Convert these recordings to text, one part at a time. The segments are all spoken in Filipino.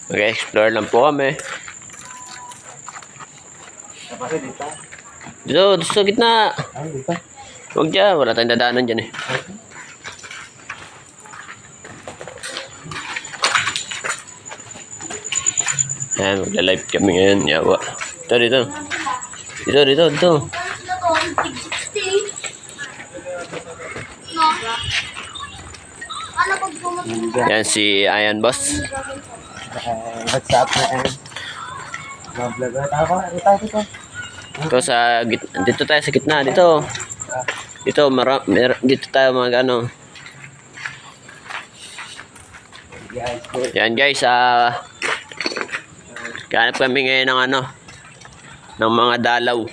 Mag-explore lang po kami. Dito sa gitna. Huwag dyan, wala tayong dadaanan dyan eh. Ayan, magla-live kami ngayon. Yawa. Dito. Yan si Ayan Boss. What's up na vlogger? Ito sa gitna. Dito tayo sa gitna. Dito tayo mag-ano. Yan guys, hanap kami ngayon ng ng mga dalaw.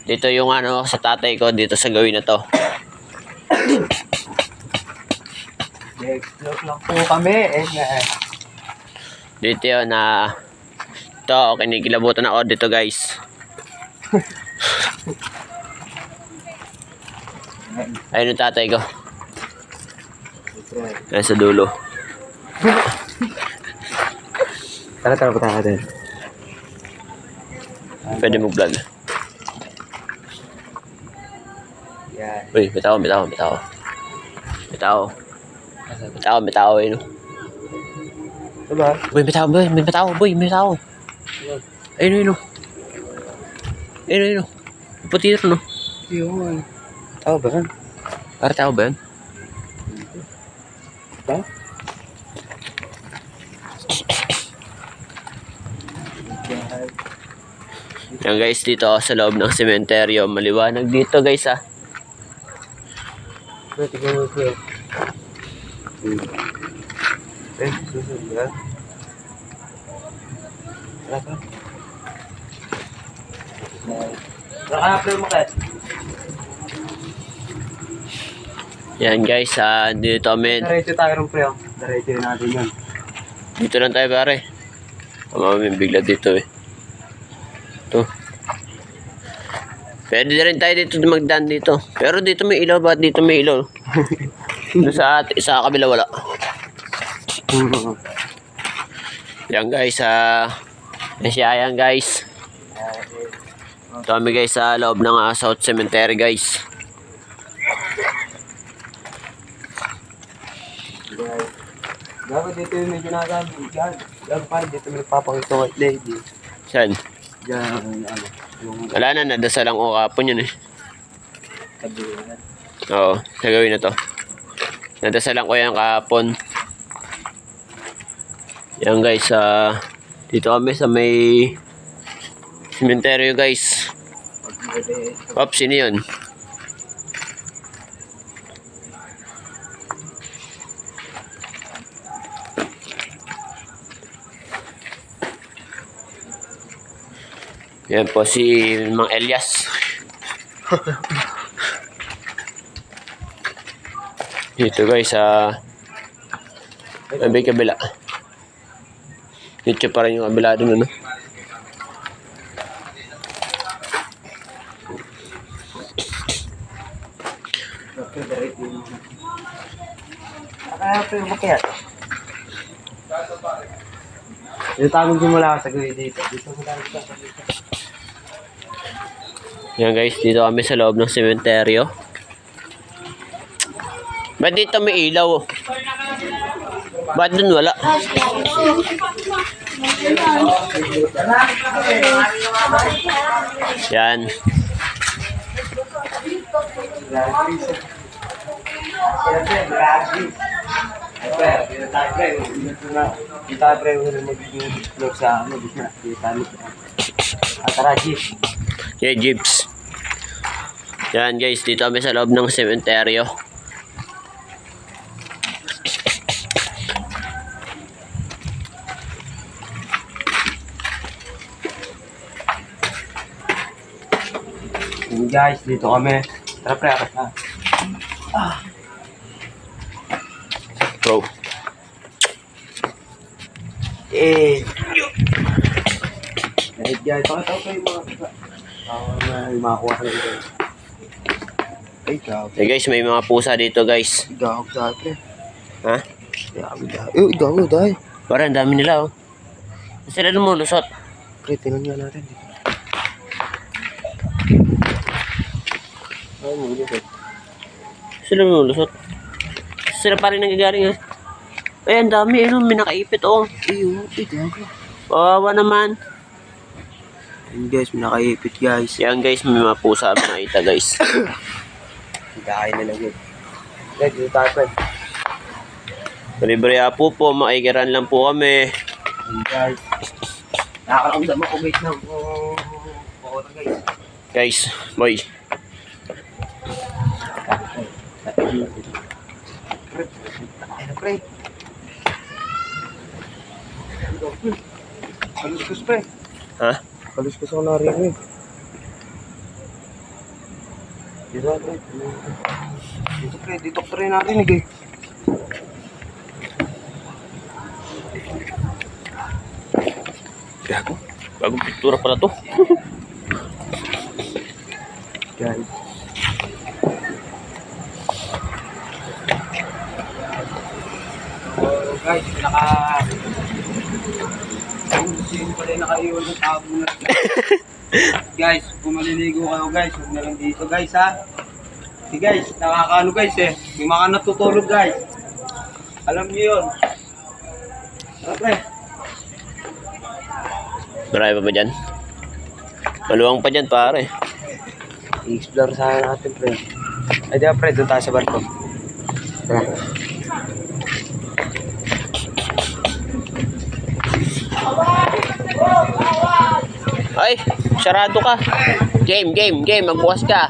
Dito yung sa tatay ko dito sa gawin na to. Explore lang po kami. Dito yun ito, kinikilabutan ako dito guys. Ayun yung tatay ko. Ayun sa dulo. Tara po tayo din. Pwede mo vlog. Yan. Uy, bitaw. Ayun. Diba? Boy, bitaw. Ayun. Puti rin, no? Yun. Tao ba yan? Para tao ba yun? Ba? Yan guys, dito ako sa loob ng sementeryo. Maliwanag dito guys Tignan mo ito. Susunod yan. Naka-upload mo ka? Yan guys, dito kami. Diretso tayo rin pre. Diretso natin yun. Dito lang tayo pare. Mamaming bigla dito eh. Ito. Pwede rin tayo dito magdaan dito. Pero dito may ilaw, ba't dito may ilaw? Doon sa kabila wala. Yan guys, yan guys. Ito kami guys sa loob ng South Cemetery guys. Dapat dito yung medyo nagabi. Yan pa dito may papakita white lady. Saan? Diyan, Wala na, nadasal lang ako kapon yun eh. kabulan. Oo, sa gawin na to. Nadasal lang ko yan kapon. Yan guys, dito kami sa may sementeryo guys. Ops, sino yun? Yan po si Mang Elias. Dito guys, may kabila. Dito pa rin yung kabila dun, ano? Kaya pero makiat. Yung tamang simula sa gawin dito. Dito mo tayo sa dito. Yan guys, dito kami sa loob ng sementeryo. Ba't dito may ilaw? Ba't dun wala? Yan. Yeah, jeeps. Yan guys, dito kami sa loob ng sementeryo. Guys, dito kami. Tara pre, akas na. Bro. Kahit guys, pakita ko kayo mga makakuha ka dito. Ay, gago. Eh guys, may mga pusa dito guys. Gago sa atin. Ha? Gago dahil. Eh, gago dahil. Parang dami nila oh. Sila lumulusot. Pre, tinan nga natin. Ay, muli ko. Sila lumulusot. Sila pa rin nanggagaling ha. Ay, ang dami ano, may nakaipit oh. Ayun, gago. Kawawa naman. Ayun guys, may nakaipit guys. Yan guys, may mga pusa at nakita guys. Hikain na lang yun. Guys, dito tayo friend. Libre po po, maikiran lang po kami. Ayun guys. Nakakakamda mo, wait lang. Oo na guys. Guys, boy. Ayun pre. Kaluskus pre. Ha? Kaluskus ako narinig. Dito pre. Dito pre, dito pre narinig eh. Gago. Bagong pintura pala to. Guys. So guys, Sino pala yung nakaiwan ng tabo na. Guys, kung maliligo kayo guys, huwag na lang dito guys ha. Si guys, nakakaano guys eh. May mga natutulog guys. Alam niyo yun. Pre. Marami pa ba dyan? Maluwang pa dyan pare. I-explore sana natin pre. Ay di ba pre, doon tayo sa barko. Tara. Ay, sarado ka. Game, magbukas ka.